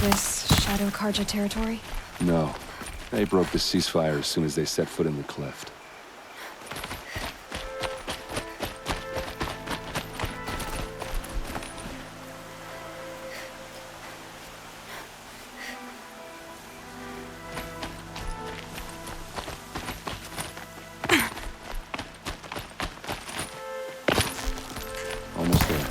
this Shadow Karja territory? No. They broke the ceasefire as soon as they set foot in the cleft. Almost there.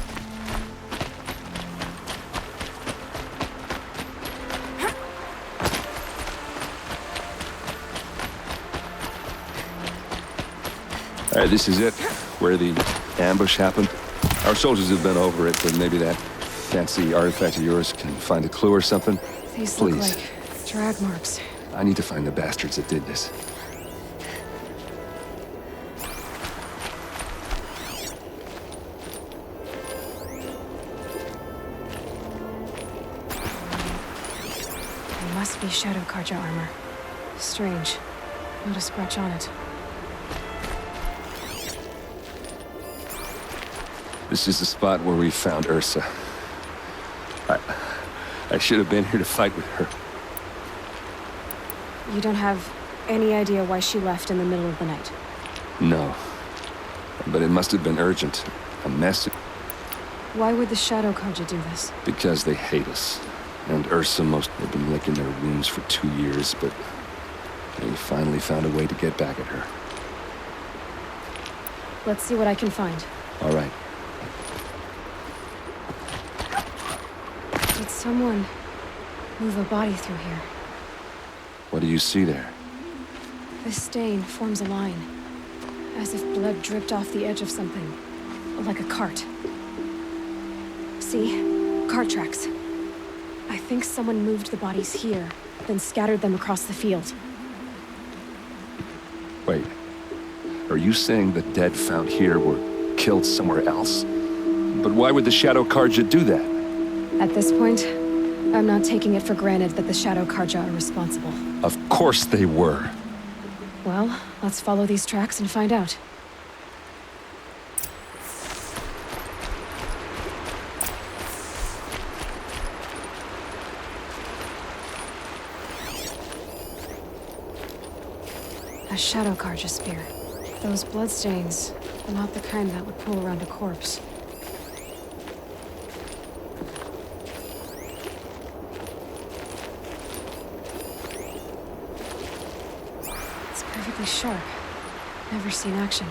All right, this is it, where the ambush happened. Our soldiers have been over it, but maybe that fancy artifact of yours can find a clue or something. These Please. look like drag marks. I need to find the bastards that did this. It must be Shadow Karja armor. Strange. Not a scratch on it. This is the spot where we found Ursa. I should have been here to fight with her. You don't have any idea why she left in the middle of the night? No. But it must have been urgent. A message. Why would the Shadow Karja do this? Because they hate us. And Ursa most have been licking their wounds for 2 years, but they finally found a way to get back at her. Let's see what I can find. All right. Did someone move a body through here? What do you see there? This stain forms a line, as if blood dripped off the edge of something, like a cart. See? Cart tracks. I think someone moved the bodies here, then scattered them across the field. Wait. Are you saying the dead found here were killed somewhere else? But why would the Shadow Karja do that? At this point, I'm not taking it for granted that the Shadow Karja are responsible. Of course they were. Well, let's follow these tracks and find out. A Shadow Karja spear. Those bloodstains are not the kind that would pull around a corpse. It's perfectly sharp. Never seen action.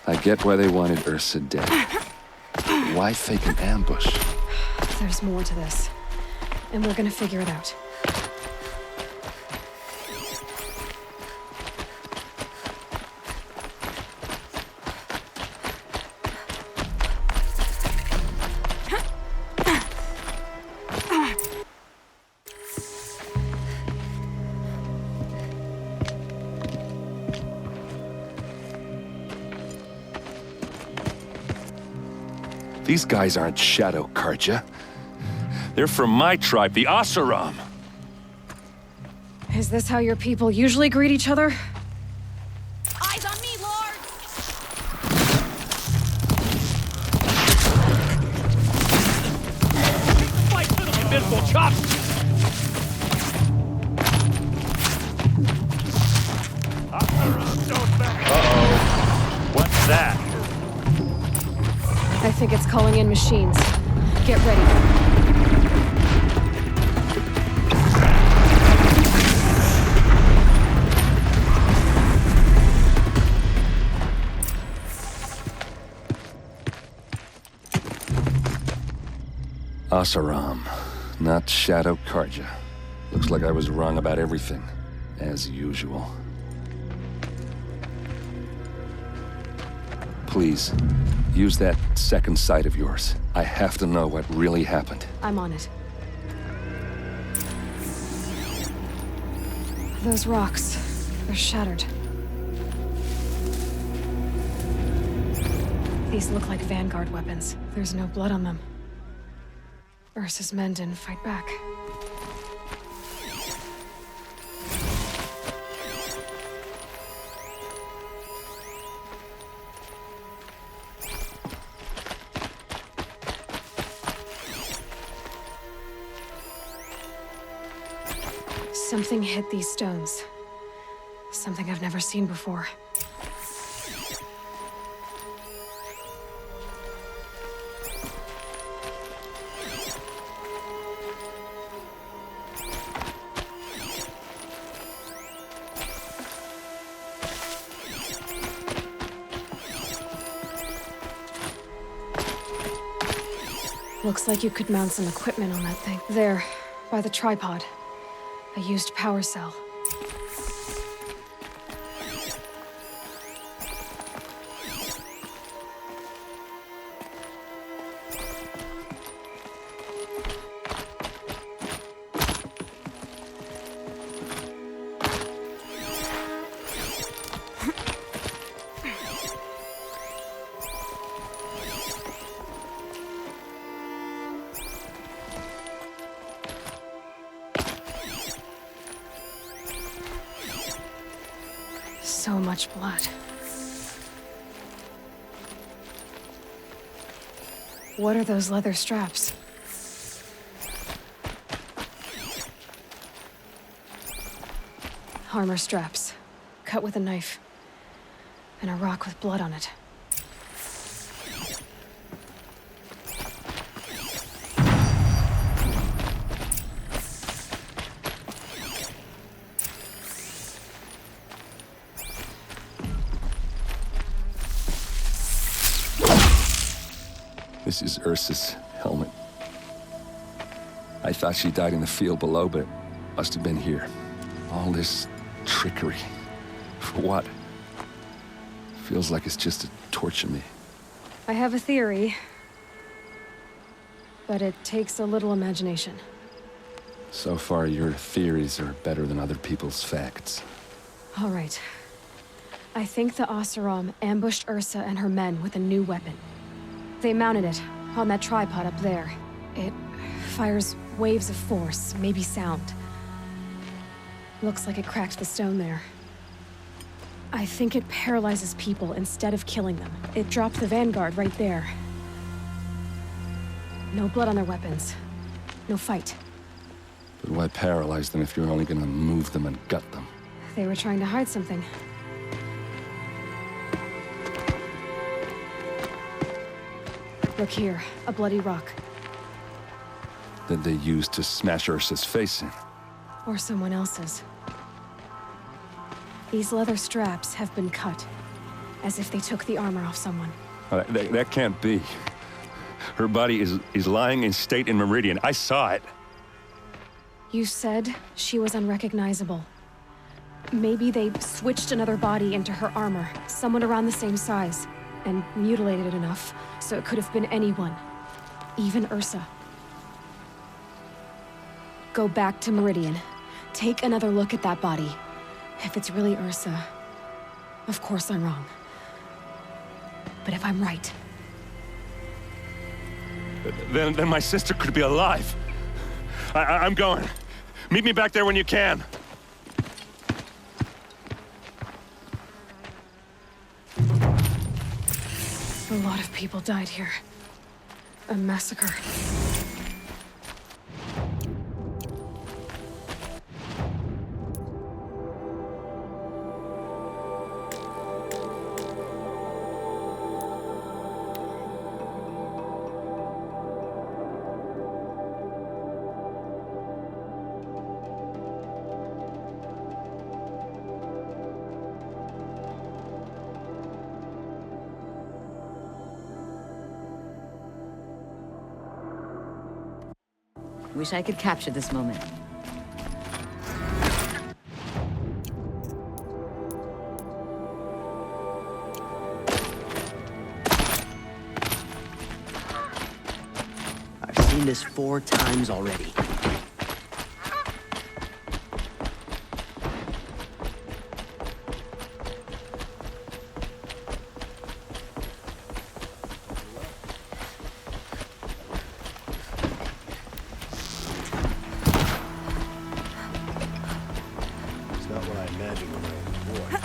I get why they wanted Ursa dead. Why fake an ambush? There's more to this, and we're gonna figure it out. These guys aren't Shadow Karja. They're from my tribe, the Asaram. Is this how your people usually greet each other? Eyes on me, Lord! Fight for the invincible chop! I think it's calling in machines. Get ready. Asaram, not Shadow Karja. Looks like I was wrong about everything, as usual. Please, use that second sight of yours. I have to know what really happened. I'm on it. Those rocks, they're shattered. These look like Vanguard weapons. There's no blood on them. Ursa's men didn't fight back. Something hit these stones. Something I've never seen before. Looks like you could mount some equipment on that thing. There, by the tripod. A used power cell. So much blood. What are those leather straps? Armor straps, cut with a knife, and a rock with blood on it. This is Ursa's helmet. I thought she died in the field below, but it must have been here. All this trickery. For what? Feels like it's just to torture me. I have a theory, but it takes a little imagination. So far, your theories are better than other people's facts. All right. I think the Oseram ambushed Ursa and her men with a new weapon. They mounted it on that tripod up there. It fires waves of force, maybe sound. Looks like it cracked the stone there. I think it paralyzes people instead of killing them. It dropped the Vanguard right there. No blood on their weapons. No fight. But why paralyze them if you're only gonna move them and gut them? They were trying to hide something. Look here, a bloody rock. That they used to smash Ursa's face in. Or someone else's. These leather straps have been cut, as if they took the armor off someone. That can't be. Her body is lying in state in Meridian. I saw it. You said she was unrecognizable. Maybe they switched another body into her armor, someone around the same size, and mutilated it enough, so it could have been anyone. Even Ursa. Go back to Meridian. Take another look at that body. If it's really Ursa, of course I'm wrong. But if I'm right... Then my sister could be alive. I'm going. Meet me back there when you can. A lot of people died here. A massacre. Wish I could capture this moment. I've seen this 4 times already. It's not what I imagined when I was a boy.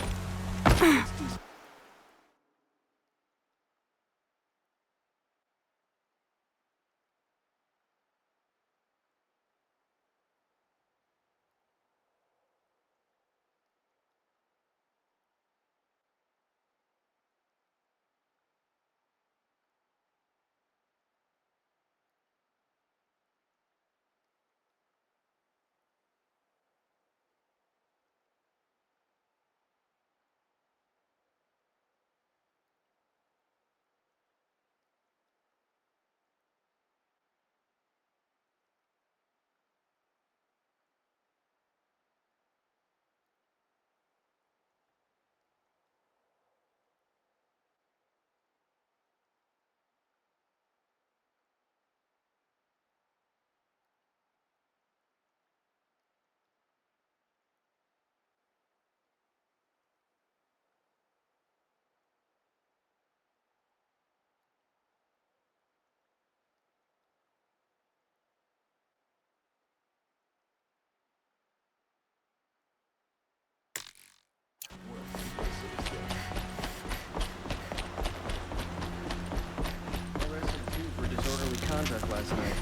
Arrested 2 for disorderly conduct last night.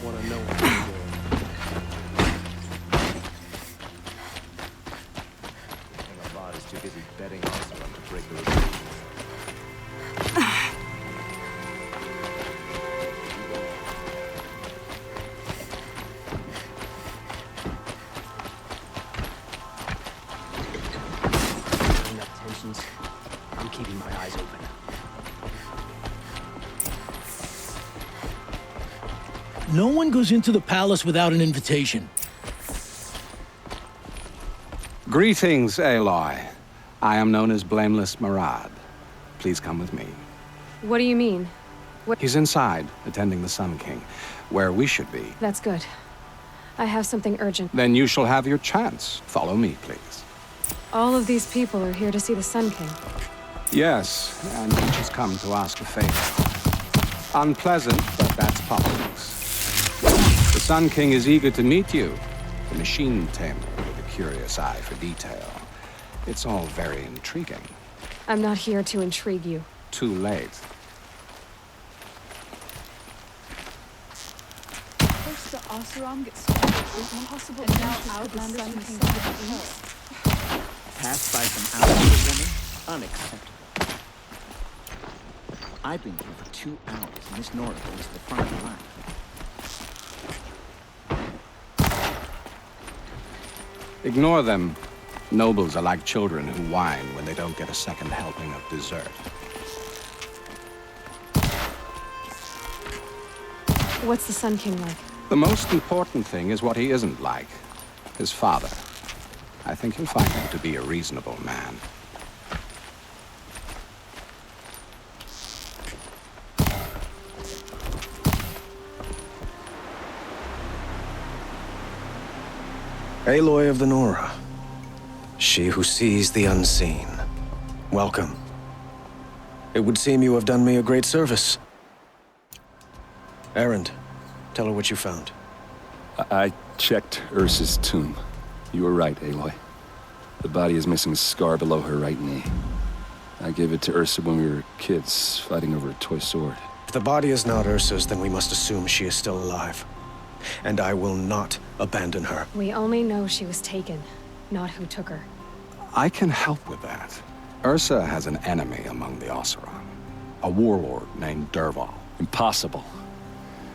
Want to know what they're doing. And the bot is too busy betting awesome to break the rules. Bring up tensions. I'm keeping my eyes open. No one goes into the palace without an invitation. Greetings, Aloy. I am known as Blameless Marad. Please come with me. What do you mean? He's inside, attending the Sun King, where we should be. That's good. I have something urgent. Then you shall have your chance. Follow me, please. All of these people are here to see the Sun King. Yes, and each has come to ask a favor. Unpleasant, but that's politics. The Sun King is eager to meet you, the machine tamer with a curious eye for detail. It's all very intriguing. I'm not here to intrigue you. Too late. First the Oseram gets started with possible and now Outlanders from the south. Passed by some Outlander woman? Unacceptable. I've been here for 2 hours, and Miss Nora goes to the front of the line. Ignore them. Nobles are like children who whine when they don't get a second helping of dessert. What's the Sun King like? The most important thing is what he isn't like. His father. I think you'll find him to be a reasonable man. Aloy of the Nora. She who sees the unseen. Welcome. It would seem you have done me a great service. Errand, tell her what you found. I checked Ursa's tomb. You were right, Aloy. The body is missing a scar below her right knee. I gave it to Ursa when we were kids, fighting over a toy sword. If the body is not Ursa's, then we must assume she is still alive. And I will not abandon her. We only know she was taken, not who took her. I can help with that. Ursa has an enemy among the Oseram. A warlord named Dervahl. Impossible.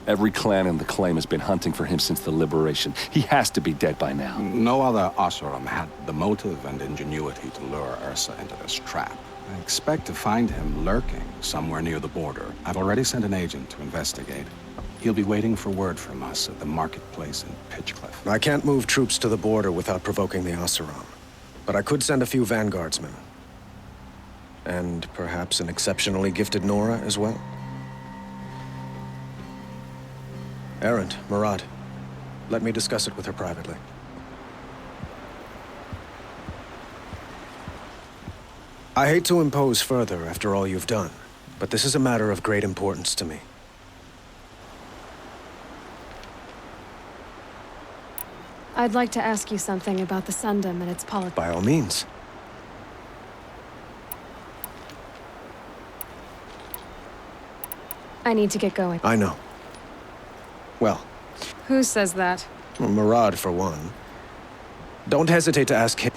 Every clan in the claim has been hunting for him since the liberation. He has to be dead by now. No other Oseram had the motive and ingenuity to lure Ursa into this trap. I expect to find him lurking somewhere near the border. I've already sent an agent to investigate. He'll be waiting for word from us at the marketplace in Pitchcliff. I can't move troops to the border without provoking the Oseram. But I could send a few vanguardsmen. And perhaps an exceptionally gifted Nora as well. Errant, Murad. Let me discuss it with her privately. I hate to impose further after all you've done, but this is a matter of great importance to me. I'd like to ask you something about the Sundom and its politics. By all means. I need to get going. I know. Well, Who says that? Murad, for one. Don't hesitate to ask him.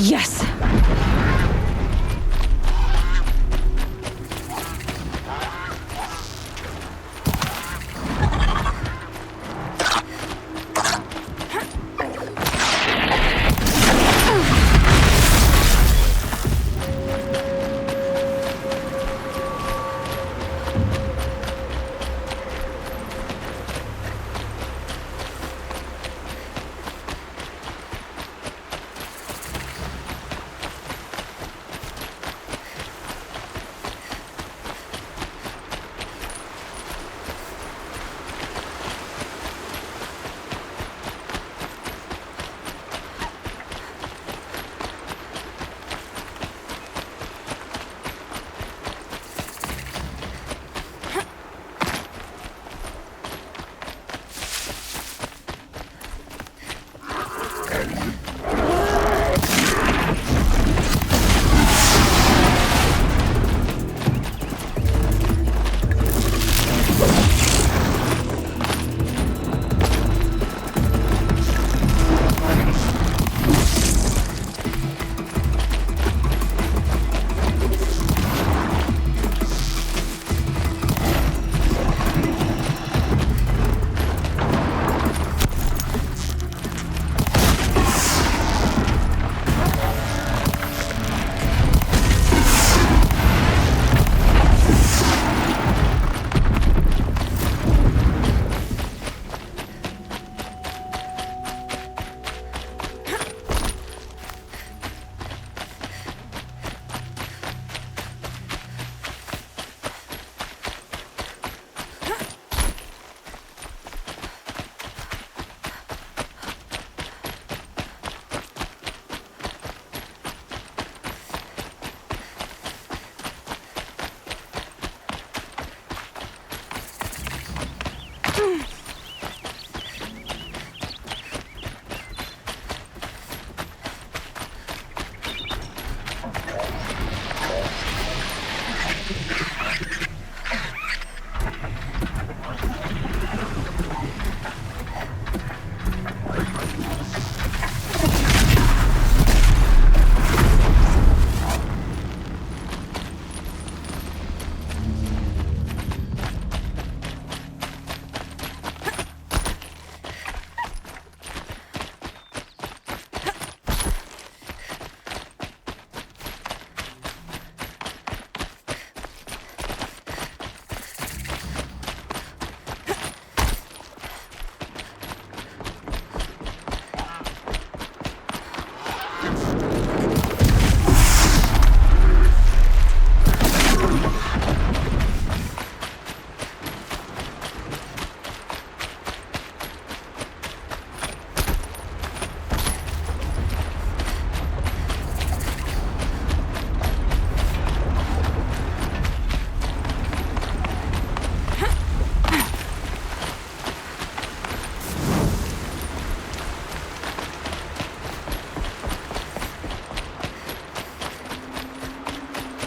Yes!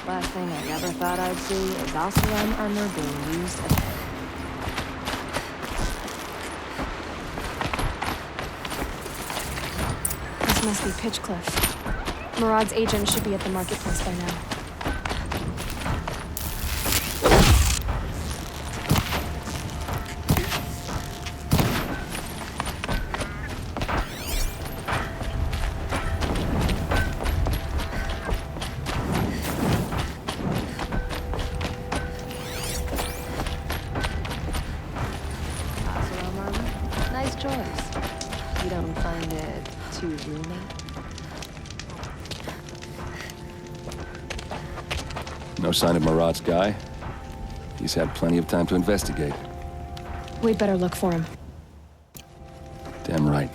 Last thing I ever thought I'd see is Oseram armor being used as... This must be Pitchcliff. Murad's agent should be at the marketplace by now. Oseram armor? Nice choice. You don't find it too roomy? No sign of Murad's guy? He's had plenty of time to investigate. We'd better look for him. Damn right.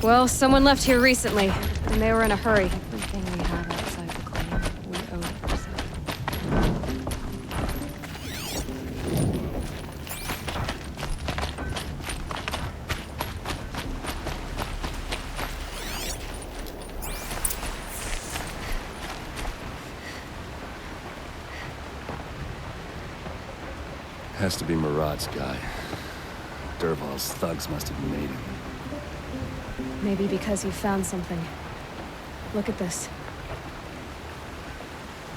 Well, someone left here recently, and they were in a hurry. Everything we have outside the claim, we own it ourselves. Has to be Murad's guy. Dervahl's thugs must have made him. Maybe because he found something. Look at this.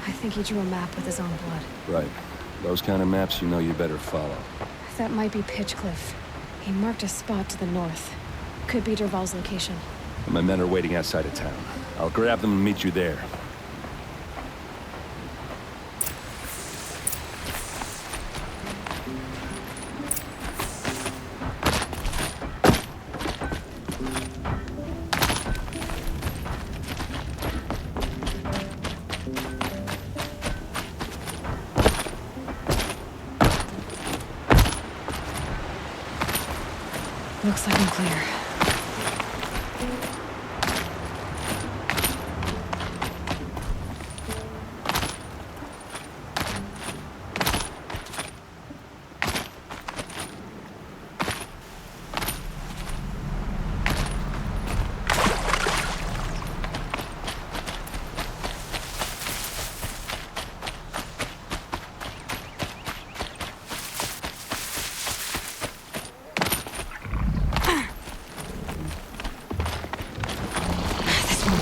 I think he drew a map with his own blood. Right. Those kind of maps you know you better follow. That might be Pitchcliff. He marked a spot to the north. Could be Dervahl's location. My men are waiting outside of town. I'll grab them and meet you there. Looks like I'm clear.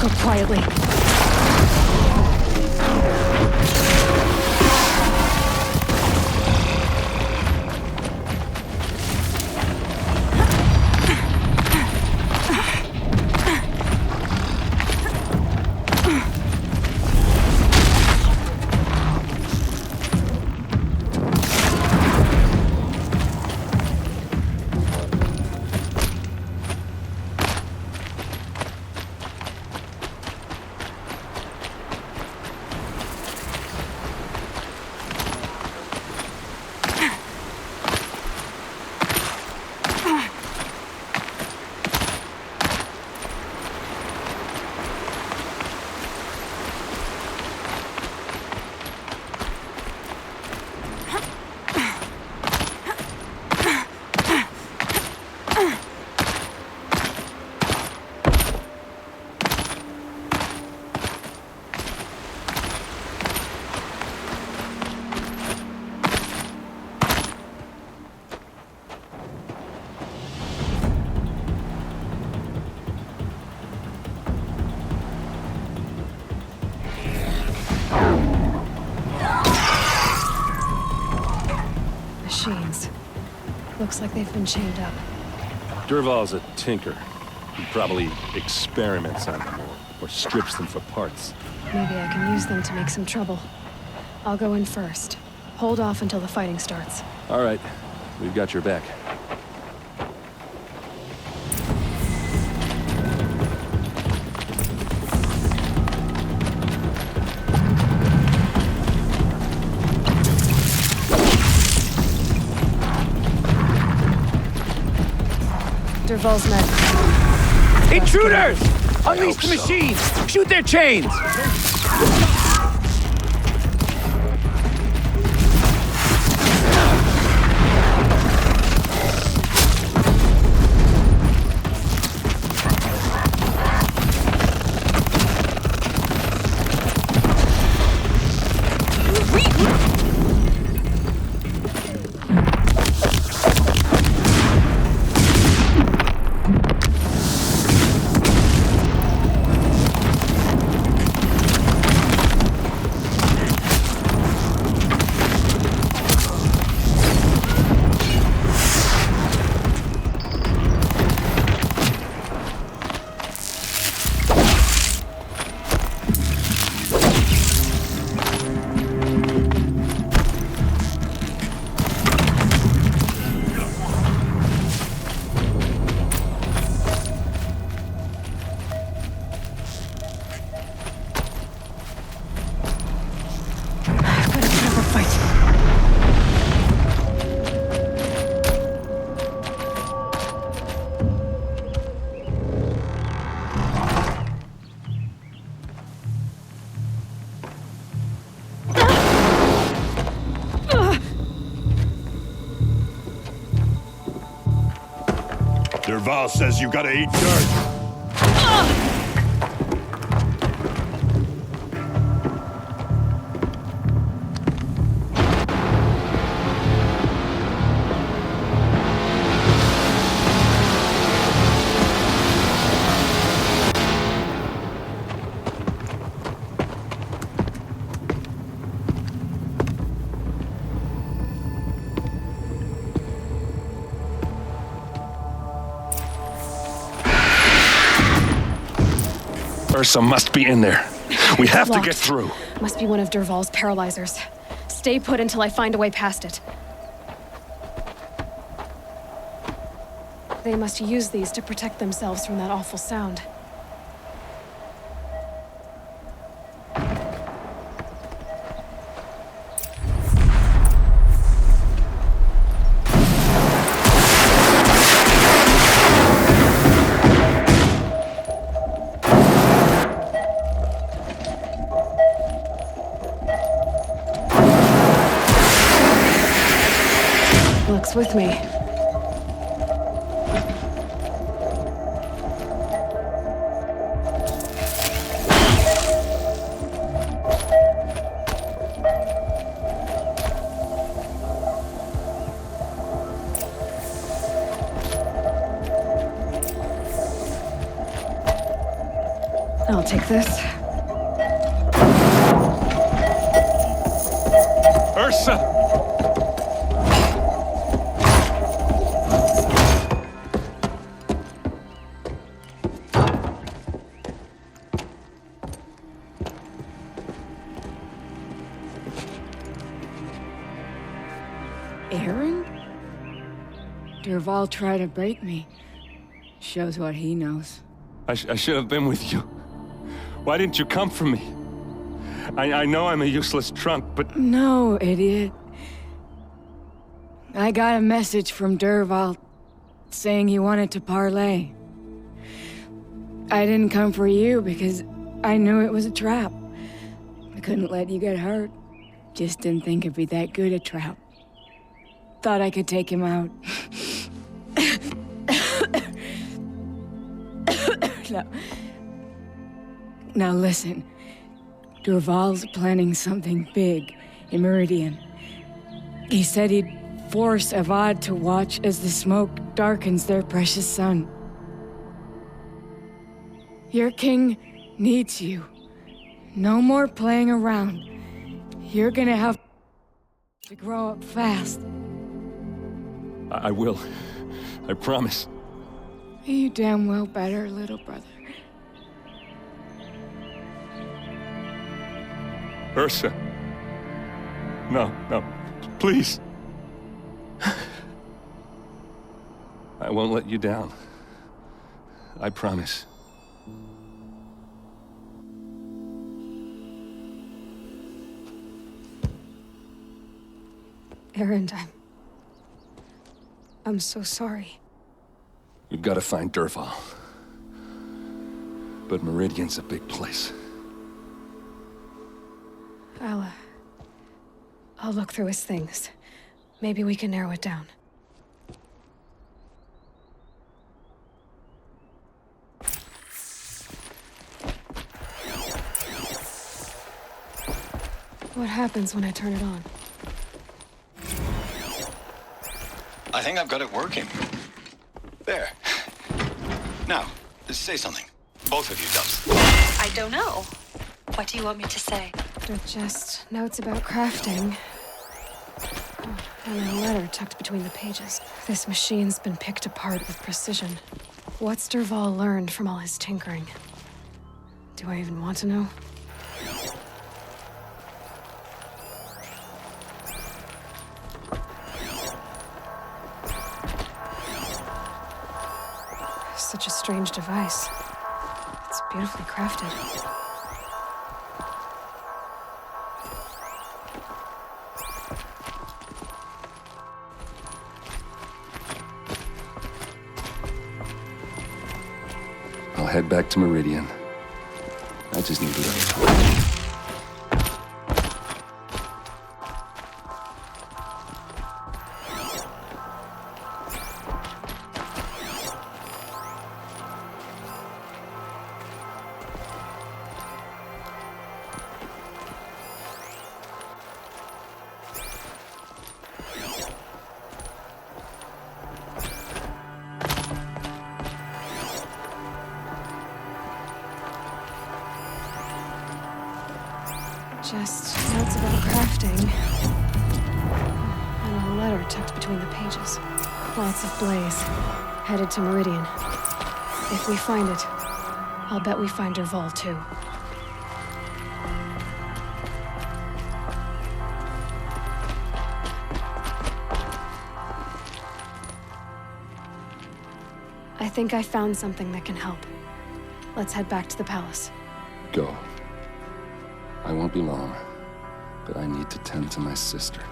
Go quietly. Machines. Looks like they've been chained up. Dervahl's a tinker. He probably experiments on them or strips them for parts. Maybe I can use them to make some trouble. I'll go in first. Hold off until the fighting starts. All right. We've got your back. Dervahl's men. Intruders! Unleash the machines! Shoot their chains! Derval says you gotta eat dirt. Ursa must be in there. We have to Locked. get through. Must be one of Derval's paralyzers. Stay put until I find a way past it. They must use these to protect themselves from that awful sound. Looks with me. I'll take this. Ursa! Aaron? Derval tried to break me. Shows what he knows. I should have been with you. Why didn't you come for me? I know I'm a useless trunk, but... No, idiot. I got a message from Derval saying he wanted to parlay. I didn't come for you because I knew it was a trap. I couldn't let you get hurt. Just didn't think it'd be that good a trap. Thought I could take him out. Now listen. Derval's planning something big in Meridian. He said he'd force Avad to watch as the smoke darkens their precious sun. Your king needs you. No more playing around. You're gonna have to grow up fast. I will. I promise. You damn well better, little brother. Ursa. No, please. I won't let you down. I promise. Aaron, I'm so sorry. We've got to find Derval. But Meridian's a big place. I'll look through his things. Maybe we can narrow it down. What happens when I turn it on? I think I've got it working. There. Now, say something. Both of you, Dubs. I don't know. What do you want me to say? They're just notes about crafting. Oh, and a letter tucked between the pages. This machine's been picked apart with precision. What's Derval learned from all his tinkering? Do I even want to know? Such a strange device. It's beautifully crafted. I'll head back to Meridian. I just need a little time. Just notes about crafting. And a letter tucked between the pages. Lots of blaze. Headed to Meridian. If we find it, I'll bet we find Dervahl too. I think I found something that can help. Let's head back to the palace. Go. I won't be long, but I need to tend to my sister.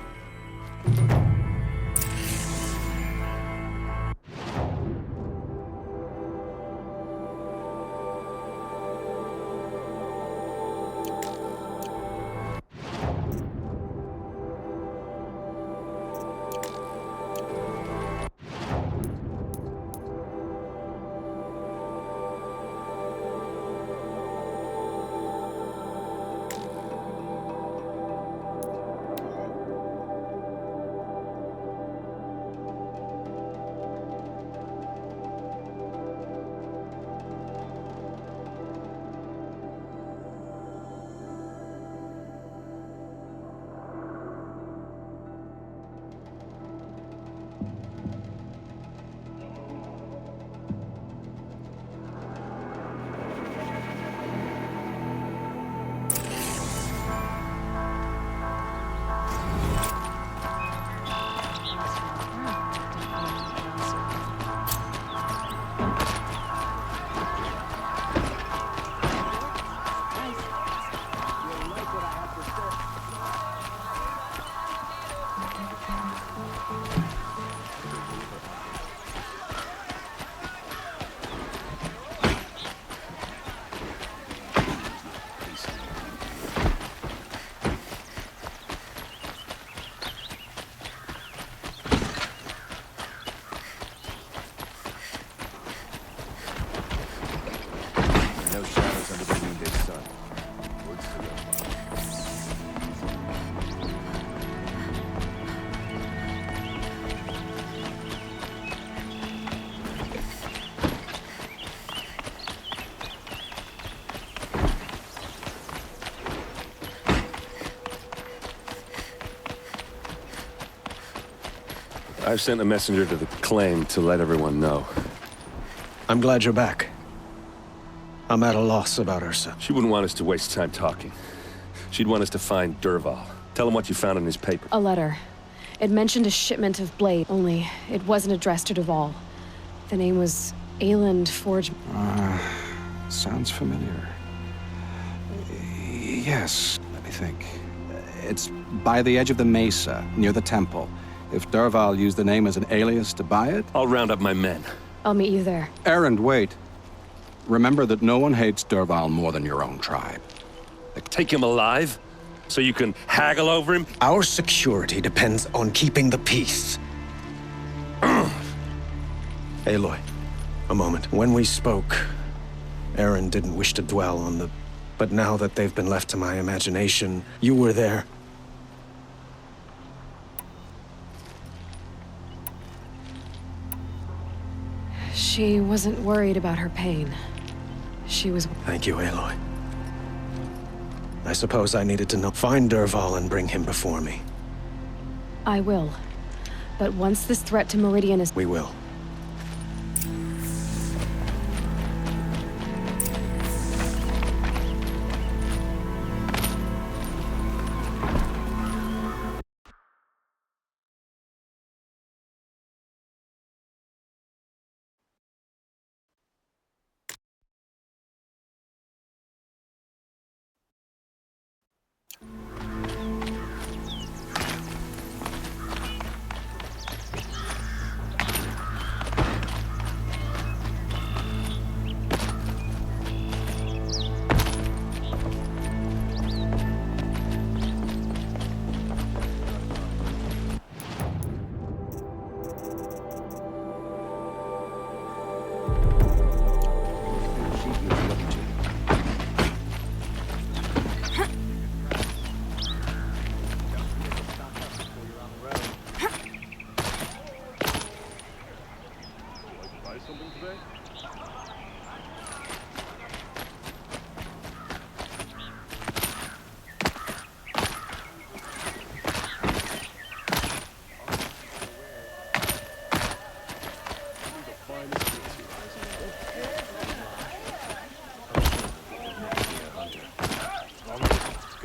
No shadows under the noonday sun. Words to live. I've sent a messenger to the claim to let everyone know. I'm glad you're back. I'm at a loss about Ursa. She wouldn't want us to waste time talking. She'd want us to find Dervahl. Tell him what you found in his paper. A letter. It mentioned a shipment of blade, only it wasn't addressed to Dervahl. The name was Ayland Forge. Sounds familiar. Yes, let me think. It's by the edge of the mesa, near the temple. If Dervahl used the name as an alias to buy it... I'll round up my men. I'll meet you there. Erend, wait. Remember that no one hates Dervahl more than your own tribe. Take him alive? So you can haggle over him? Our security depends on keeping the peace. Aloy, a moment. When we spoke, Erend didn't wish to dwell on the... But now that they've been left to my imagination, you were there. She wasn't worried about her pain. She was... Thank you, Aloy. I suppose I needed to know. Find Dervahl and bring him before me. I will. But once this threat to Meridian is... We will.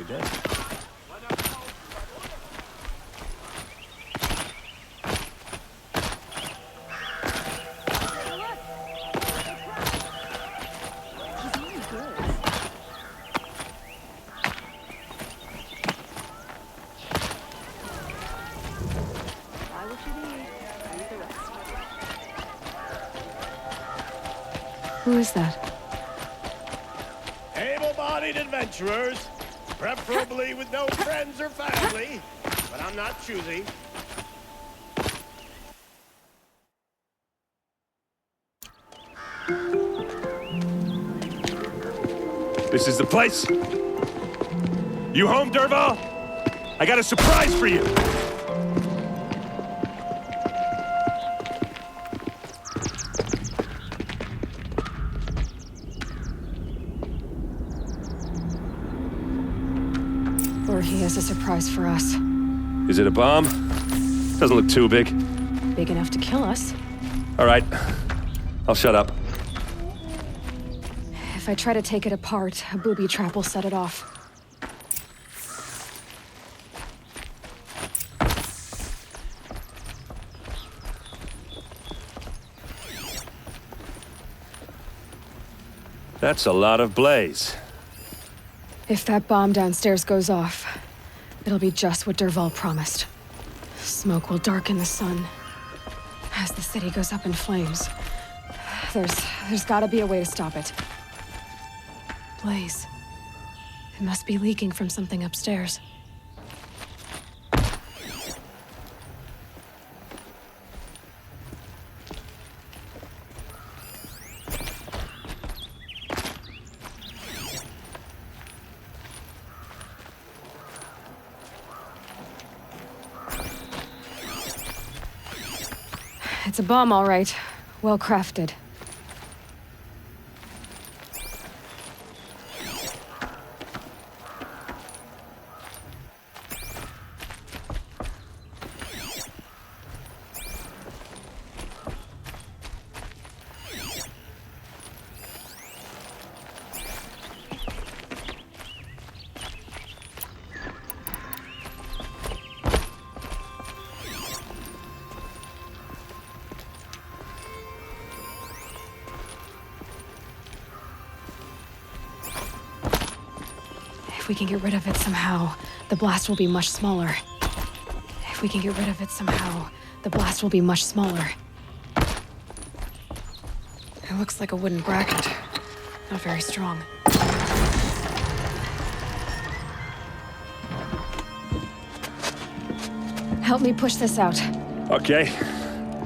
then. Who is that? Able-bodied adventurers, preferably with no friends or family, but I'm not choosy. This is the place? You home, Dervahl? I got a surprise for you! Or he has a surprise for us. Is it a bomb? Doesn't look too big. Big enough to kill us. All right. I'll shut up. If I try to take it apart, a booby trap will set it off. That's a lot of blaze. If that bomb downstairs goes off, it'll be just what Dervahl promised. Smoke will darken the sun as the city goes up in flames. There's gotta be a way to stop it. Blaze. It must be leaking from something upstairs. It's a bomb, all right. Well crafted. If we can get rid of it somehow, the blast will be much smaller. If we can get rid of it somehow, the blast will be much smaller. It looks like a wooden bracket. Not very strong. Help me push this out. Okay.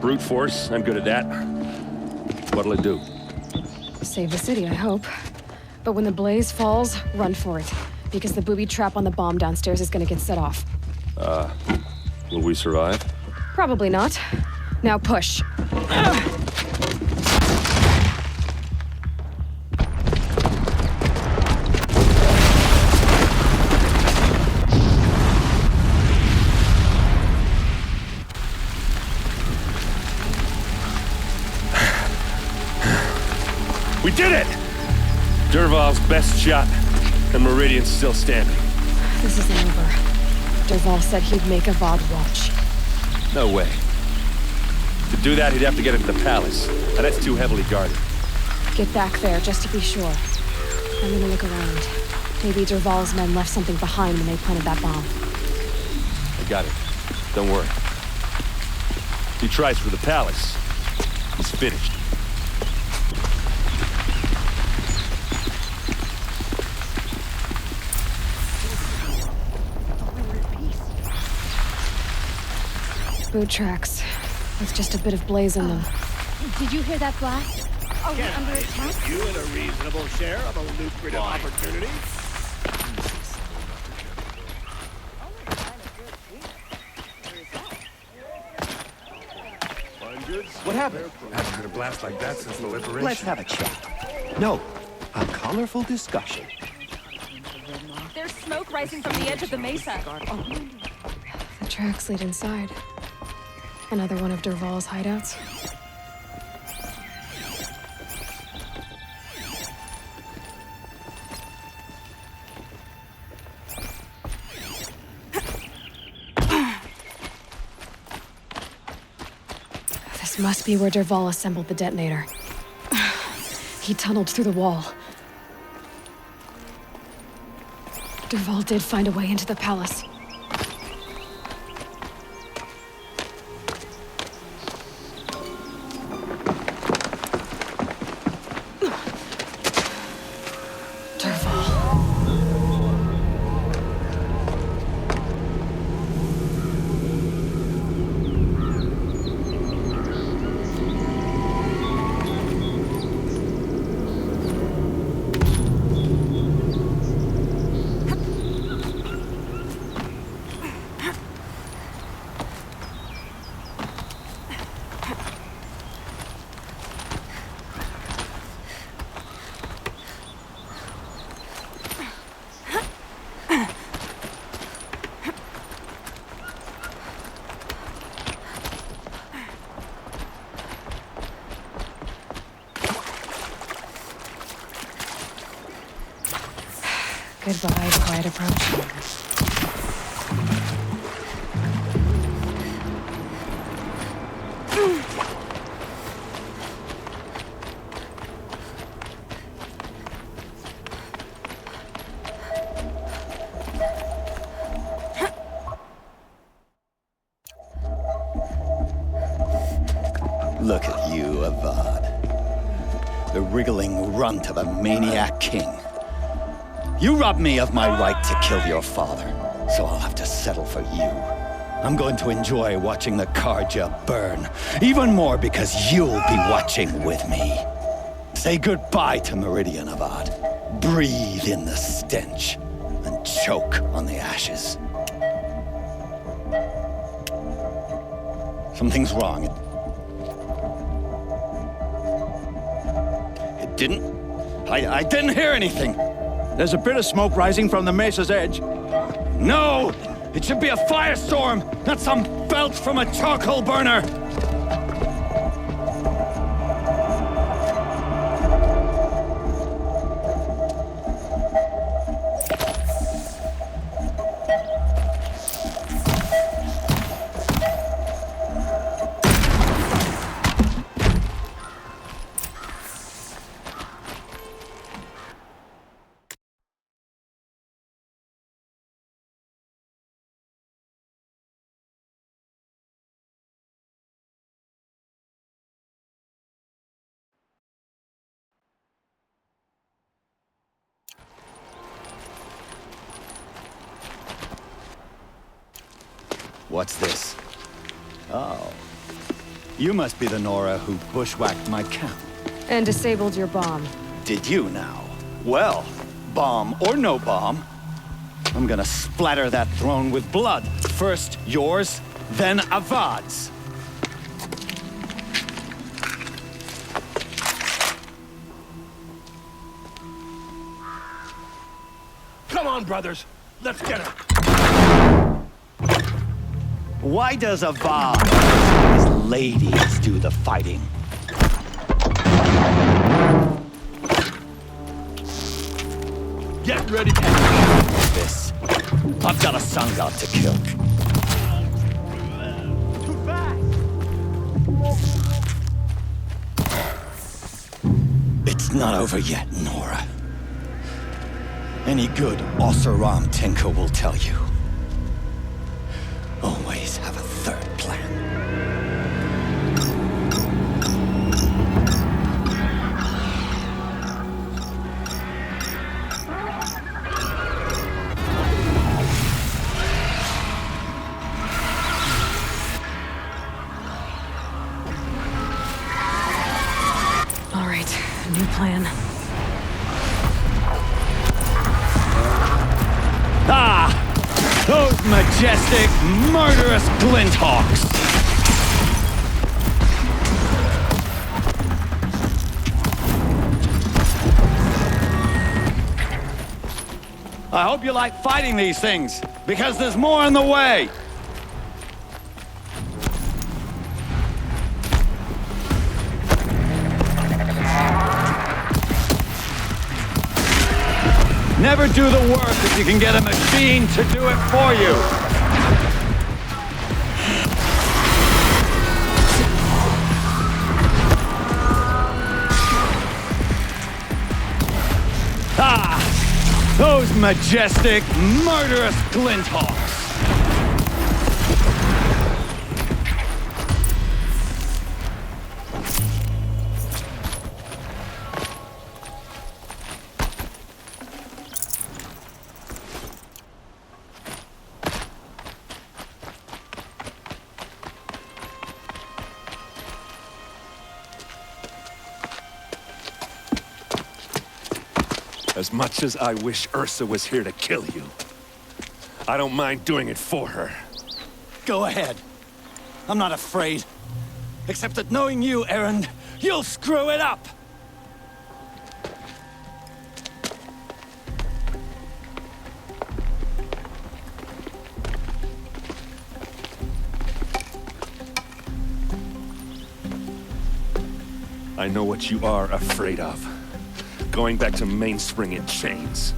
Brute force, I'm good at that. What'll it do? Save the city, I hope. But when the blaze falls, run for it. Because the booby trap on the bomb downstairs is gonna get set off. Will we survive? Probably not. Now push. We did it! Dervahl's best shot, and Meridian's still standing. This isn't over. Dervahl said he'd make a VOD watch. No way. To do that, he'd have to get into the palace, and that's too heavily guarded. Get back there, just to be sure. I'm gonna look around. Maybe Dervahl's men left something behind when they planted that bomb. I got it. Don't worry. If he tries for the palace, he's finished. Boot tracks, with just a bit of blaze in them. Did you hear that blast? Are we under attack? You in a reasonable share of a lucrative opportunity? What happened? Haven't had a blast like that since the liberation. Let's have a chat. No, a colorful discussion. There's smoke rising from the edge of the mesa. The tracks lead inside. Another one of Dervahl's hideouts. This must be where Dervahl assembled the detonator. He tunneled through the wall. Dervahl did find a way into the palace. Goodbye, quiet approach. Look at you, Avad. The wriggling runt of a maniac king. You robbed me of my right to kill your father, so I'll have to settle for you. I'm going to enjoy watching the Karja burn, even more because you'll be watching with me. Say goodbye to Meridian, Avad. Breathe in the stench, and choke on the ashes. Something's wrong. It didn't... I didn't hear anything. There's a bit of smoke rising from the mesa's edge. No! It should be a firestorm, not some belch from a charcoal burner! What's this? Oh. You must be the Nora who bushwhacked my camp. And disabled your bomb. Did you now? Well, bomb or no bomb, I'm gonna splatter that throne with blood. First yours, then Avad's. Come on, brothers. Let's get her. Why does Avad, his ladies, do the fighting? Get ready. This. I've got a sun god to kill. Too fast. It's not over yet, Nora. Any good Oseram tinker will tell you. Always have a third plan. All right, new plan. Ah! Those majestic, murderous glinthawks! I hope you like fighting these things, because there's more on the way! Never do the work if you can get a machine to do it for you. Those majestic, murderous glinthawks! As much as I wish Ursa was here to kill you, I don't mind doing it for her. Go ahead. I'm not afraid. Except that knowing you, Aaron, you'll screw it up! I know what you are afraid of. Going back to Mainspring in chains.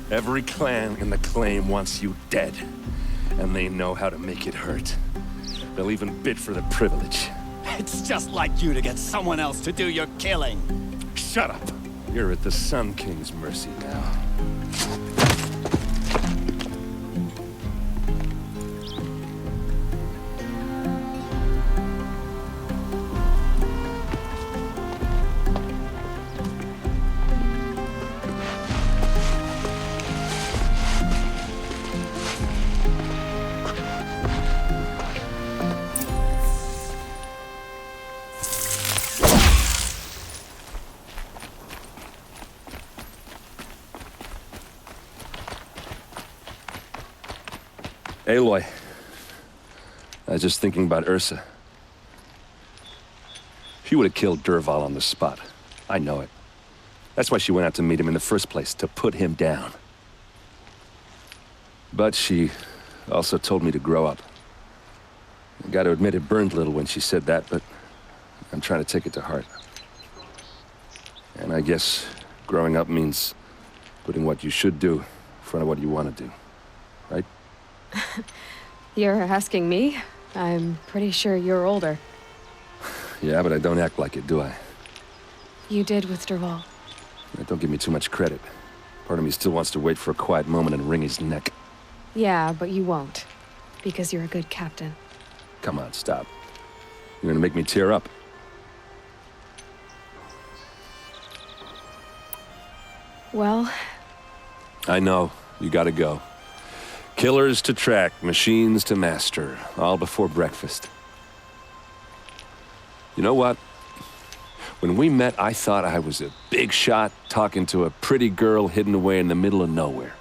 Every clan in the claim wants you dead. And they know how to make it hurt. They'll even bid for the privilege. It's just like you to get someone else to do your killing. Shut up! You're at the Sun King's mercy now. Aloy, I was just thinking about Ursa. She would have killed Dervahl on the spot. I know it. That's why she went out to meet him in the first place, to put him down. But she also told me to grow up. I gotta admit it burned a little when she said that, but I'm trying to take it to heart. And I guess growing up means putting what you should do in front of what you want to do, right? You're asking me? I'm pretty sure you're older. Yeah, but I don't act like it, do I? You did with Dervahl. Don't give me too much credit. Part of me still wants to wait for a quiet moment and wring his neck. Yeah, but you won't. Because you're a good captain. Come on, stop. You're gonna make me tear up. Well... I know. You gotta go. Killers to track, machines to master, all before breakfast. You know what? When we met, I thought I was a big shot talking to a pretty girl hidden away in the middle of nowhere.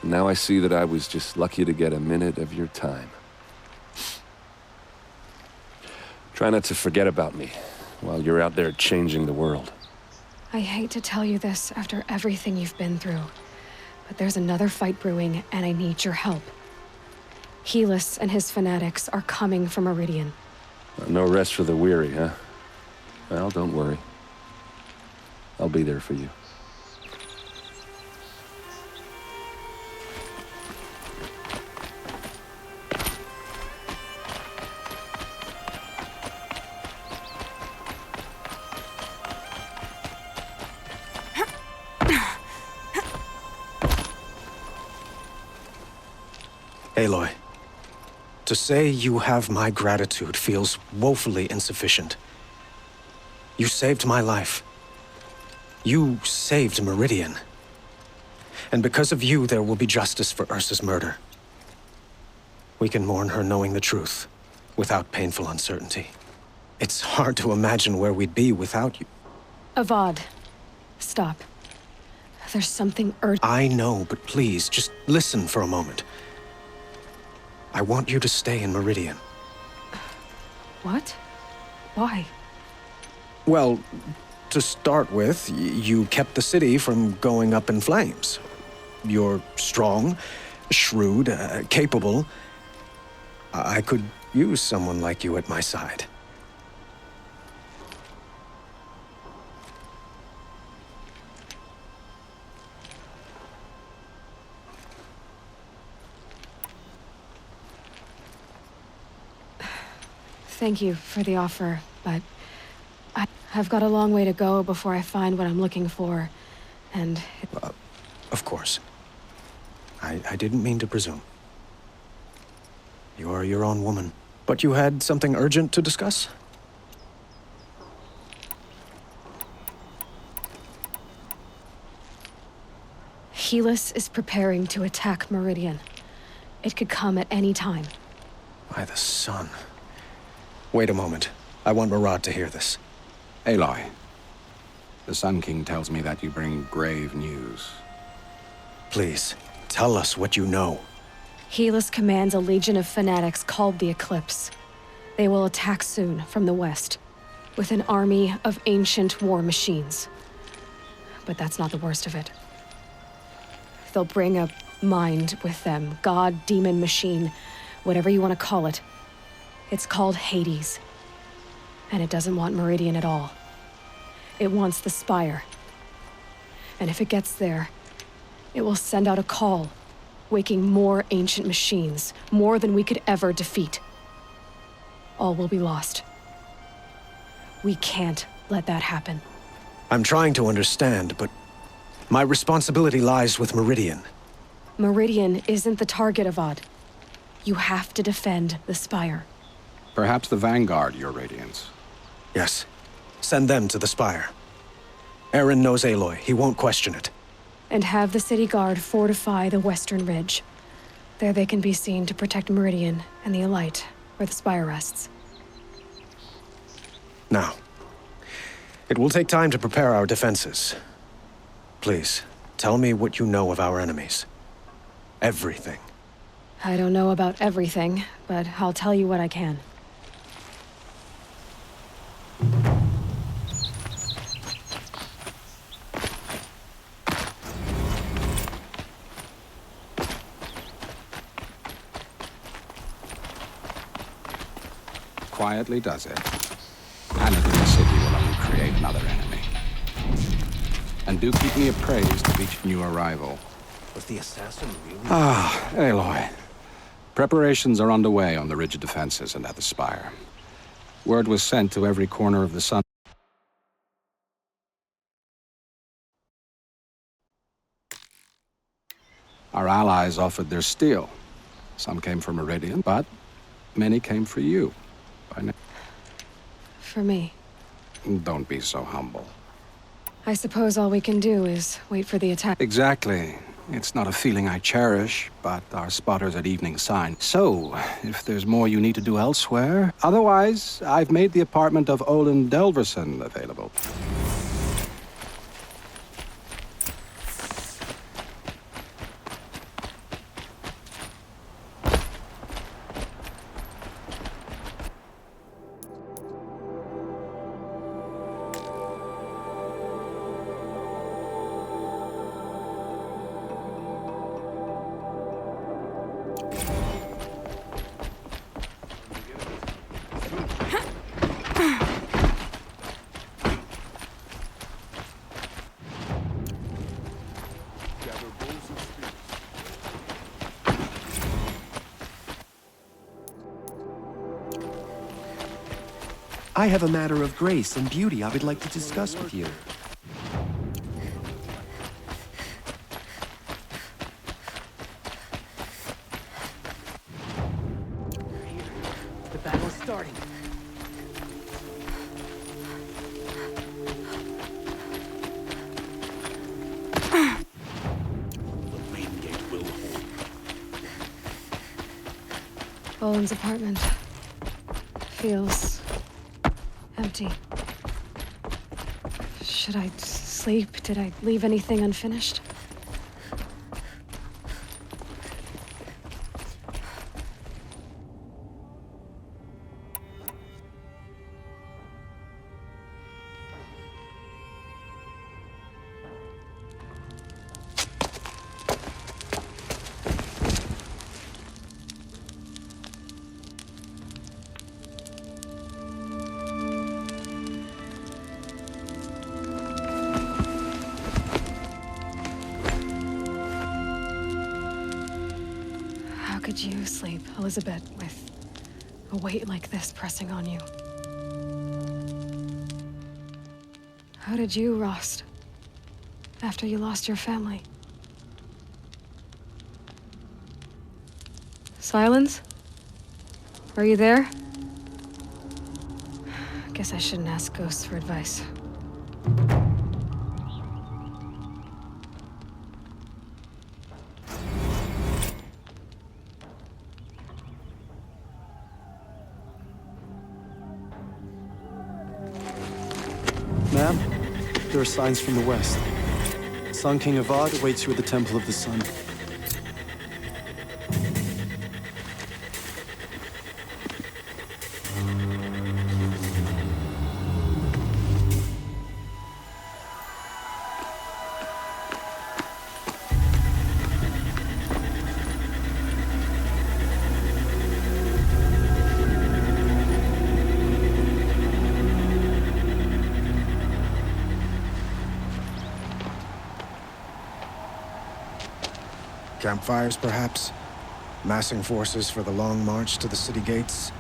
Now I see that I was just lucky to get a minute of your time. Try not to forget about me while you're out there changing the world. I hate to tell you this after everything you've been through. But there's another fight brewing, and I need your help. Helis and his fanatics are coming from Meridian. No rest for the weary, huh? Well, don't worry. I'll be there for you. Aloy, to say you have my gratitude feels woefully insufficient. You saved my life. You saved Meridian. And because of you, there will be justice for Ursa's murder. We can mourn her knowing the truth, without painful uncertainty. It's hard to imagine where we'd be without you. Avad, stop. There's something urgent. I know, but please, just listen for a moment. I want you to stay in Meridian. What? Why? Well, to start with, you kept the city from going up in flames. You're strong, shrewd, capable. I could use someone like you at my side. Thank you for the offer, but I've got a long way to go before I find what I'm looking for. And Of course. I didn't mean to presume. You are your own woman. But you had something urgent to discuss? Helis is preparing to attack Meridian. It could come at any time. By the sun. Wait a moment. I want Murad to hear this. Aloy, the Sun King tells me that you bring grave news. Please, tell us what you know. Helis commands a legion of fanatics called the Eclipse. They will attack soon from the west, with an army of ancient war machines. But that's not the worst of it. They'll bring a mind with them, god, demon, machine, whatever you want to call it. It's called Hades. And it doesn't want Meridian at all. It wants the Spire. And if it gets there, it will send out a call, waking more ancient machines, more than we could ever defeat. All will be lost. We can't let that happen. I'm trying to understand, but my responsibility lies with Meridian. Meridian isn't the target, Avad. You have to defend the Spire. Perhaps the Vanguard, Your Radiance. Yes. Send them to the Spire. Aaron knows Aloy. He won't question it. And have the city guard fortify the western ridge. There they can be seen to protect Meridian and the Elite, where the Spire rests. Now, it will take time to prepare our defenses. Please, tell me what you know of our enemies. Everything. I don't know about everything, but I'll tell you what I can. Quietly does it. And in the city will only create another enemy. And do keep me appraised of each new arrival. Was the assassin really? Ah, Aloy. Preparations are underway on the ridge of defenses and at the Spire. Word was sent to every corner of the sun. Our allies offered their steel. Some came for Meridian, but many came for you. For me. Don't be so humble. I suppose all we can do is wait for the attack. Exactly. It's not a feeling I cherish, but our spotters at evening sign. So, if there's more you need to do elsewhere... Otherwise, I've made the apartment of Olin Delverson available. I have a matter of grace and beauty I would like to discuss with you. The battle's starting. The main gate will hold. Olin's apartment feels empty. Should I sleep? Did I leave anything unfinished? How could you sleep, Elizabeth, with a weight like this pressing on you? How did you, Rost? after you lost your family. Silence? Are you there? Guess I shouldn't ask ghosts for advice. Ma'am, there are signs from the west. Sun King Avad awaits you at the Temple of the Sun. Campfires, perhaps? Massing forces for the long march to the city gates?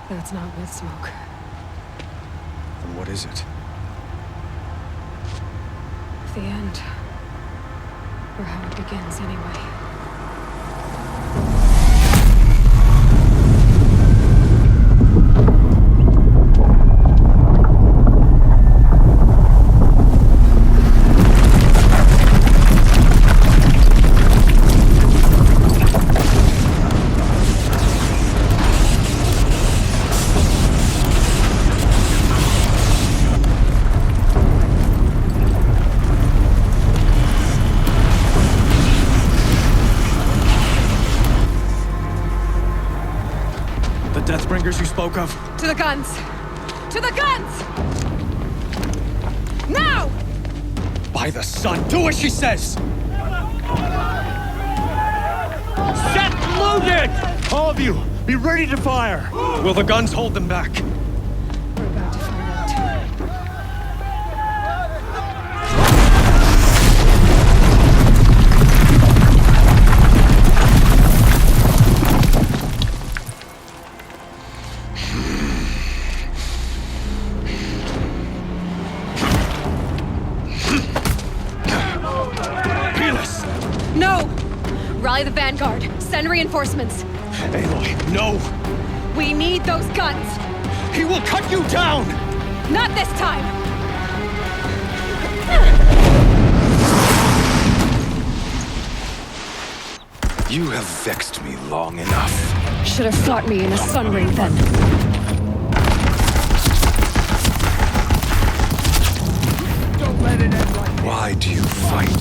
That's not with smoke. Then what is it? The end. Or how it begins, anyway. Deathbringers you spoke of? To the guns! To the guns! Now! By the sun, do as she says! Set loaded! All of you, be ready to fire! Will the guns hold them back? We're about to find out. No! Rally the vanguard. Send reinforcements. Aloy, no! We need those guns! He will cut you down! Not this time! You have vexed me long enough. Should have fought me in a sun ring then. Don't let it end like Why do you fight?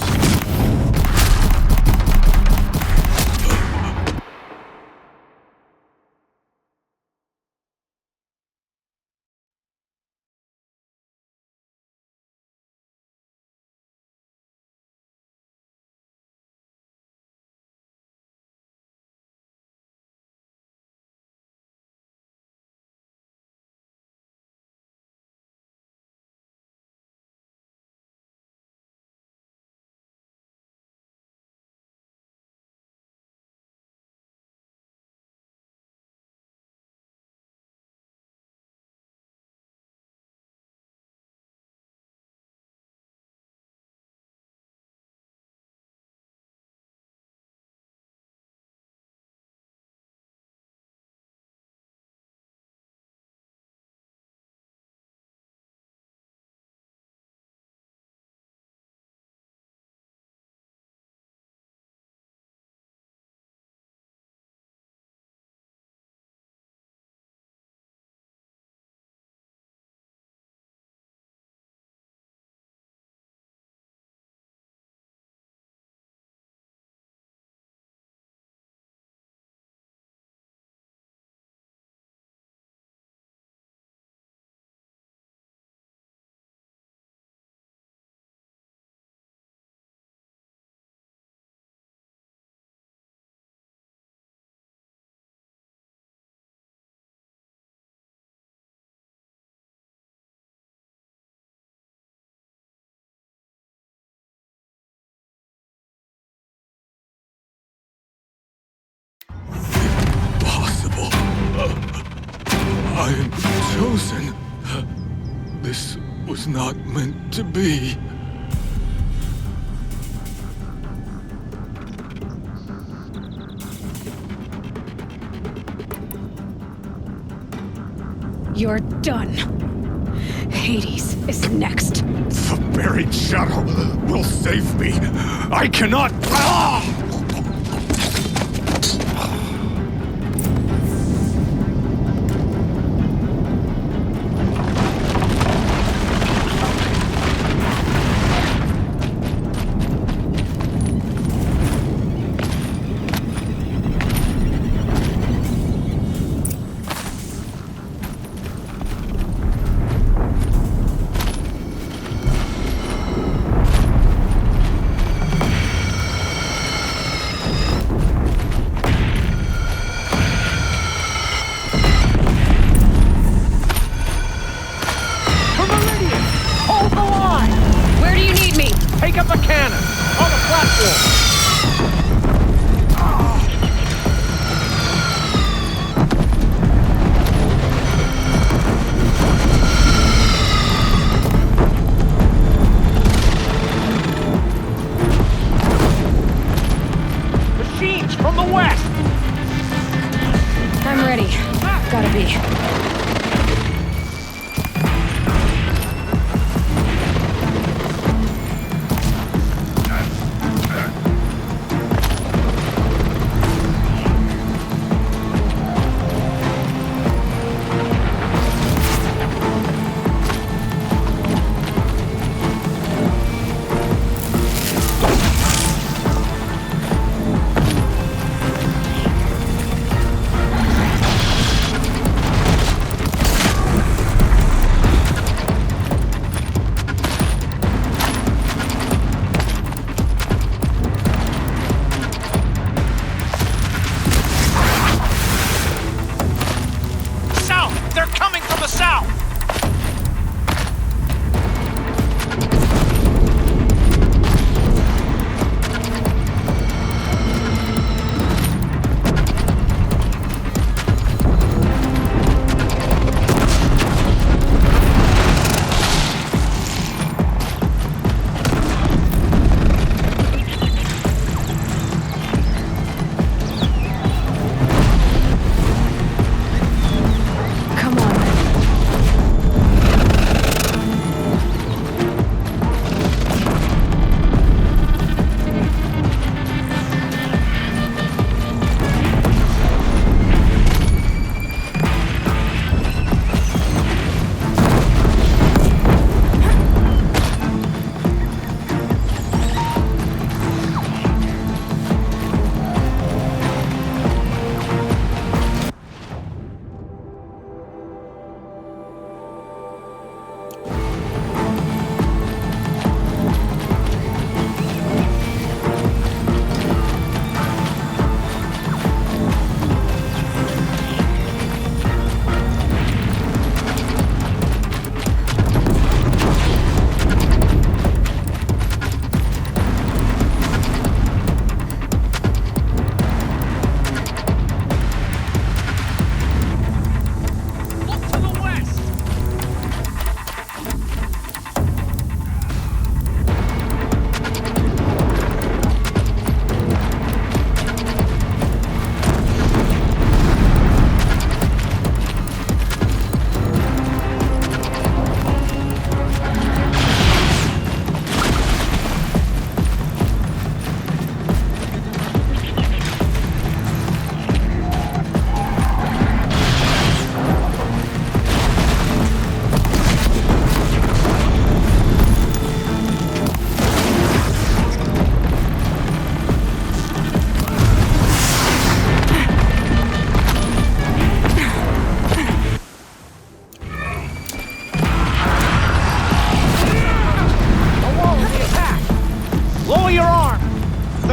I am chosen. This was not meant to be. You're done. Hades is next. The buried shadow will save me. I cannot.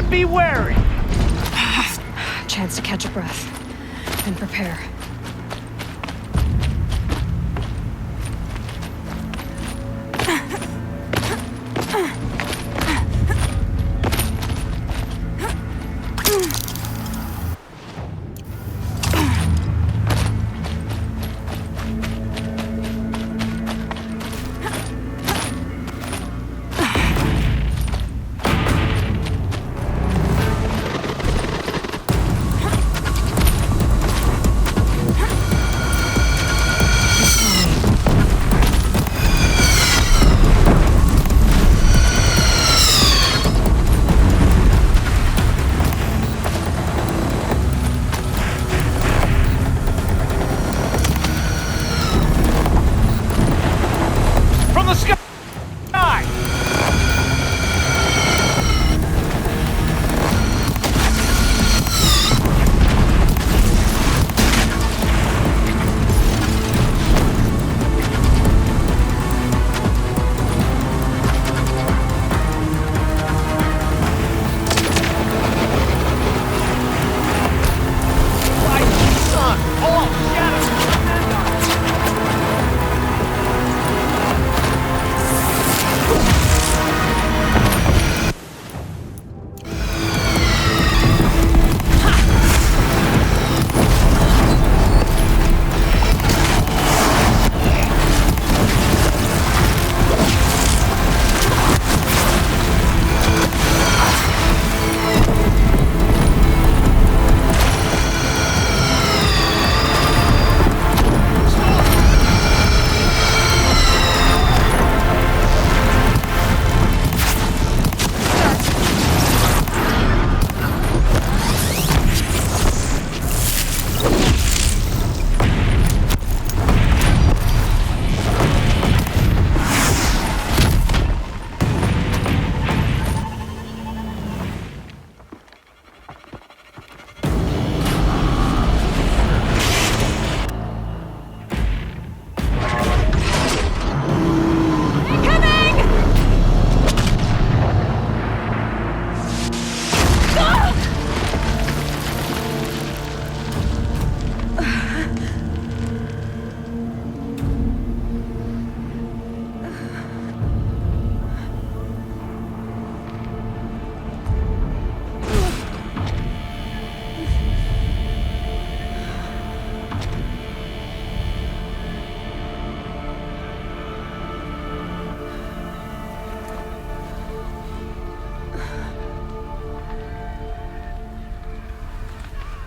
Be wary! Chance to catch a breath and prepare.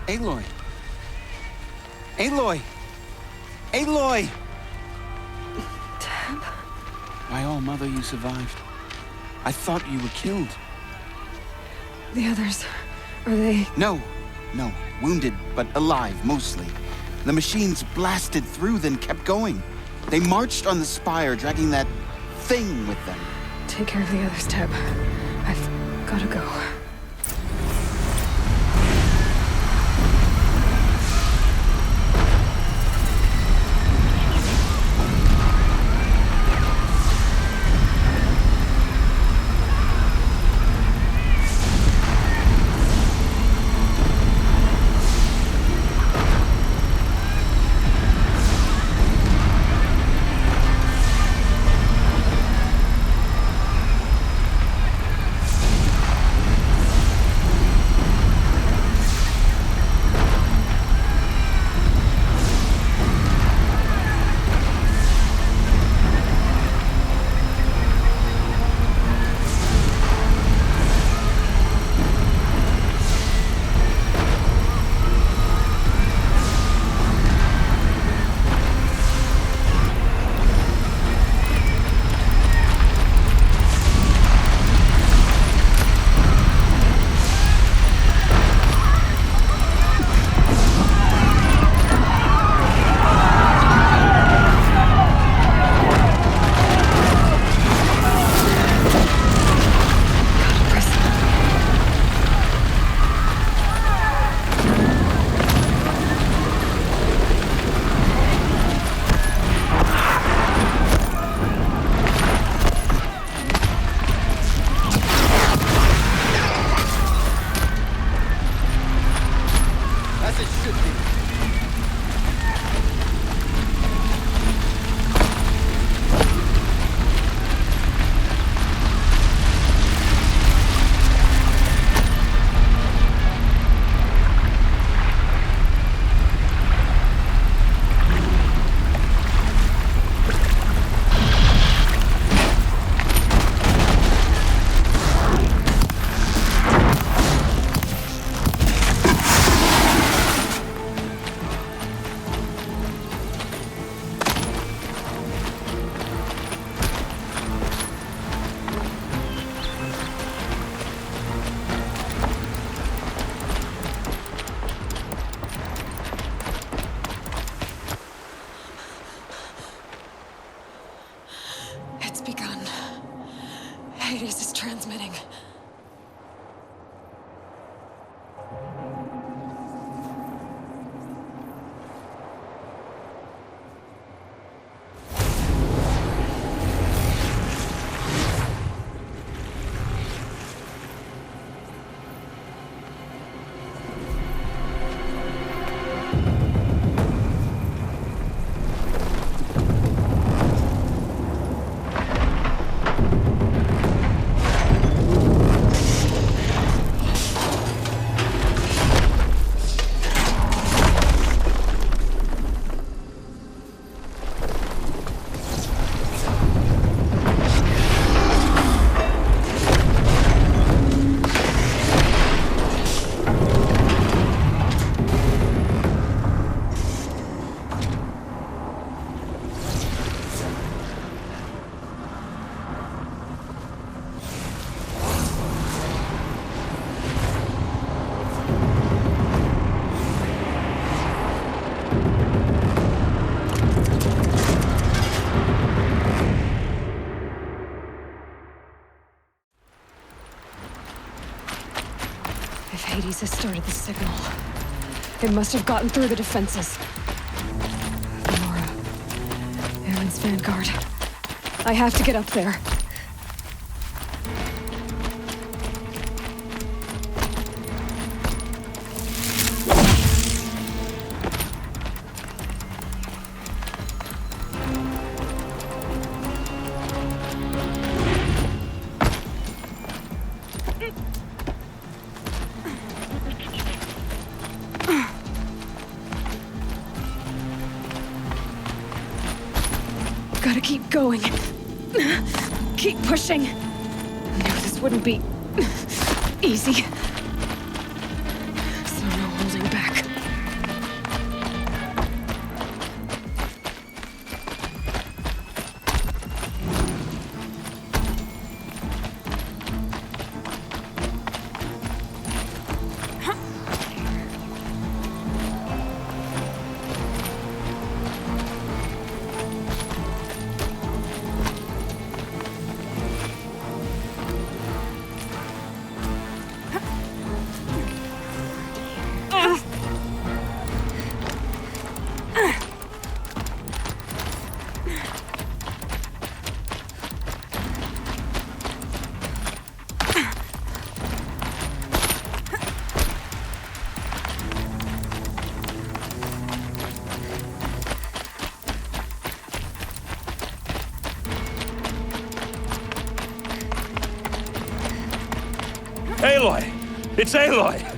Aloy! Aloy! Aloy! Teb? My all-mother, you survived. I thought you were killed. The others, are they... No. Wounded, but alive, mostly. The machines blasted through, then kept going. They marched on the spire, dragging that thing with them. Take care of the others, Teb. I've gotta go. Hades is transmitting. If Hades has started the signal, it must have gotten through the defenses. Nora, Aaron's vanguard. I have to get up there. Gotta keep going. Keep pushing. Knew this wouldn't be easy. So no holding back. Aloy! It's Aloy!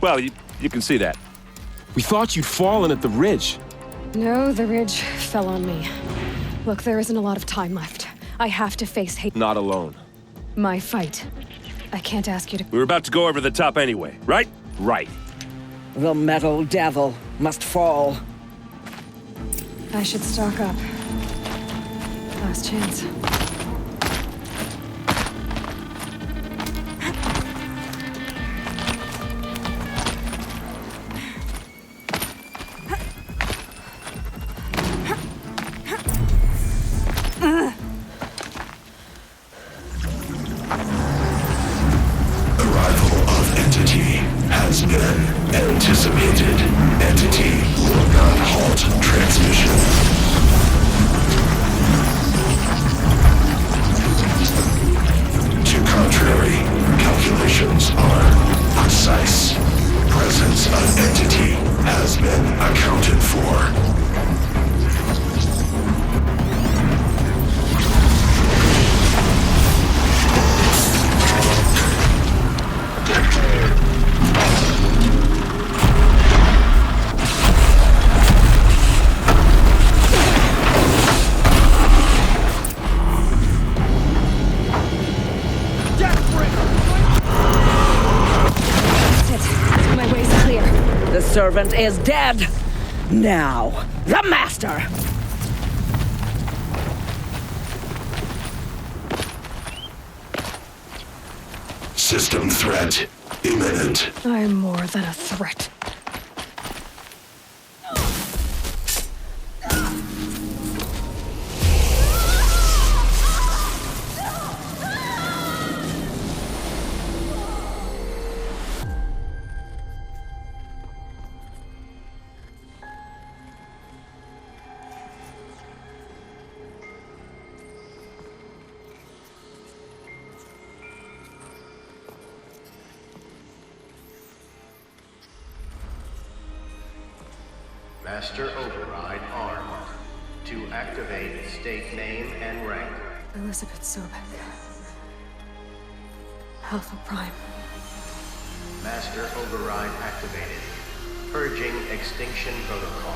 Well, you can see that. We thought you'd fallen at the ridge. No, the ridge fell on me. Look, there isn't a lot of time left. I have to face hate. Not alone. My fight. I can't ask you to. We were about to go over the top anyway, right? Right. The metal devil must fall. I should stock up. Last chance. Has been anticipated. Entity will not halt transmission. To contrary, calculations are precise. Presence of entity has been accounted for. The servant is dead. Now, the master. System threat imminent. I'm more than a threat. Master Override armed. To activate, state name and rank. Elizabeth Sobek. Alpha Prime. Master Override activated. Purging extinction protocol.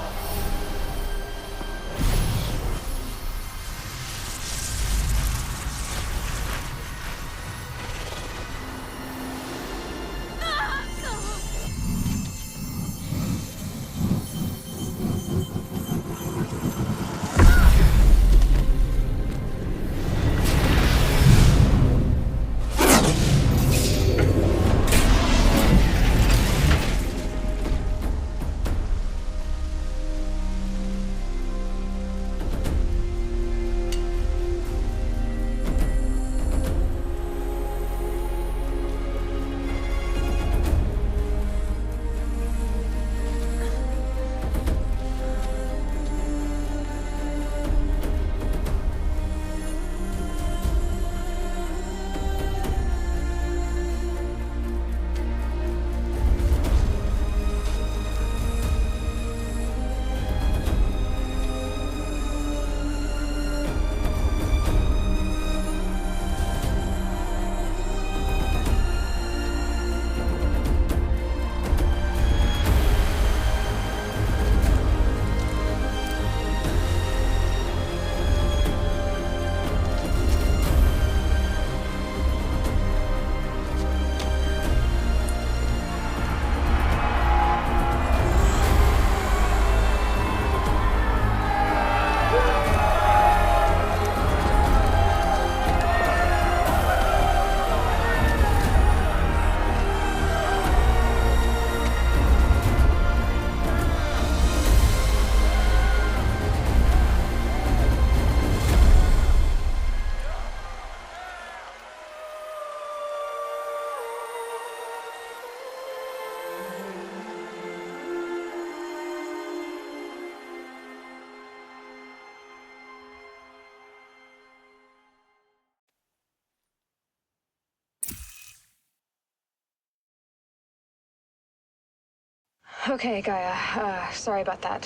Okay, Gaia. Sorry about that.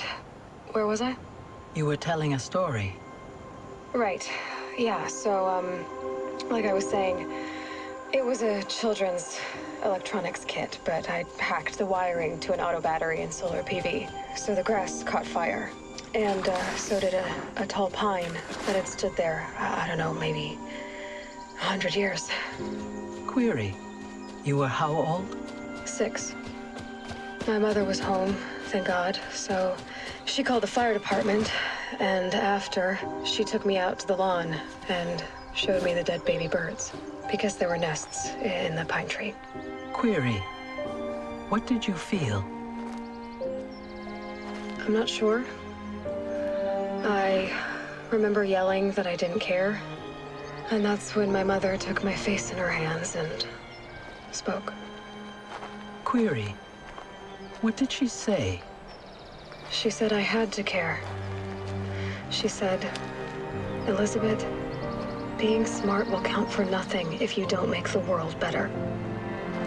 Where was I? You were telling a story. Right. Yeah, so, like I was saying, It was a children's electronics kit, but I hacked the wiring to an auto battery and solar PV. So the grass caught fire. And so did a tall pine that had stood there, I don't know, maybe 100 years. Query, you were how old? 6. My mother was home, thank God, so she called the fire department, and after, she took me out to the lawn and showed me the dead baby birds, because there were nests in the pine tree. Query, what did you feel? I'm not sure. I remember yelling that I didn't care, and that's when my mother took my face in her hands and spoke. Query, what did she say? She said I had to care. She said, Elizabeth, being smart will count for nothing if you don't make the world better.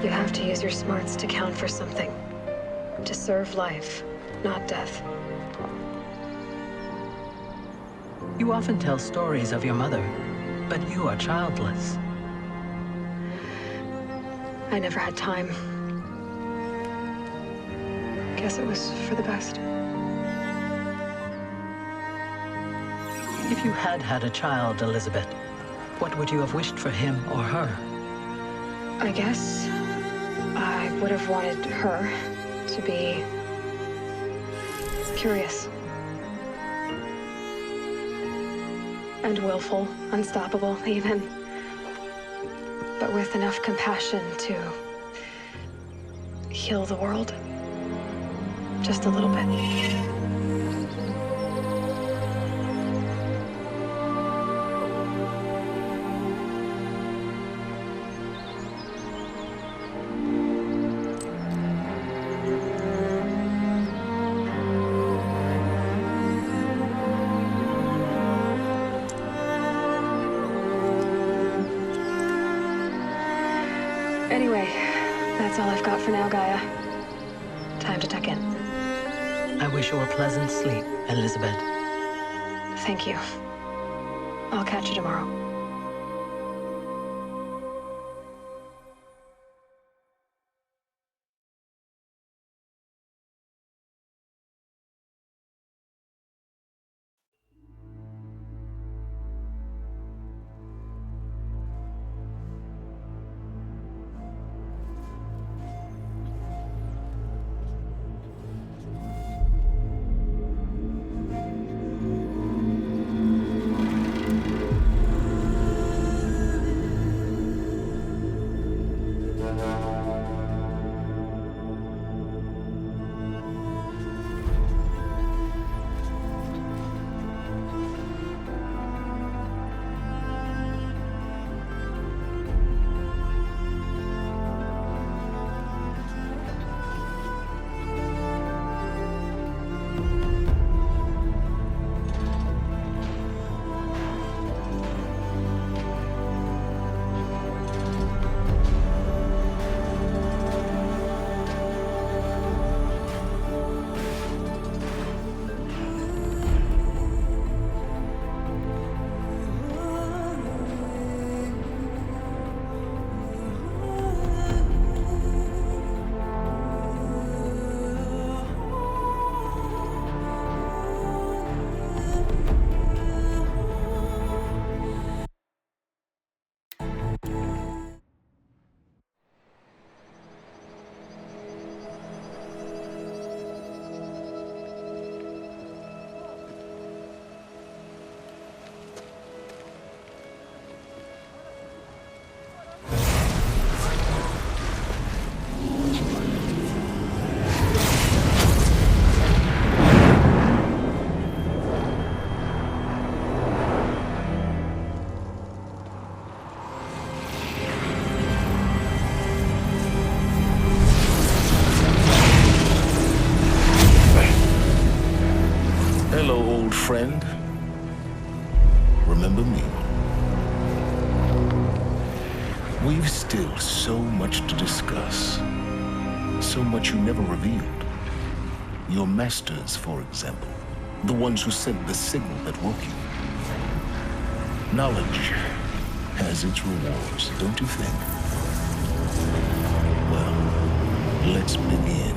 You have to use your smarts to count for something. To serve life, not death. You often tell stories of your mother, but you are childless. I never had time. Guess it was for the best. If you had had a child, Elizabeth, what would you have wished for him or her? I guess I would have wanted her to be curious. And willful, unstoppable, even. But with enough compassion to heal the world. Just a little bit. Anyway, that's all I've got for now, Gaia. Time to tuck in. I wish you a pleasant sleep, Elizabeth. Thank you. I'll catch you tomorrow. Friend, remember me. We've still so much to discuss. So much you never revealed. Your masters, for example. The ones who sent the signal that woke you. Knowledge has its rewards, don't you think? Let's begin.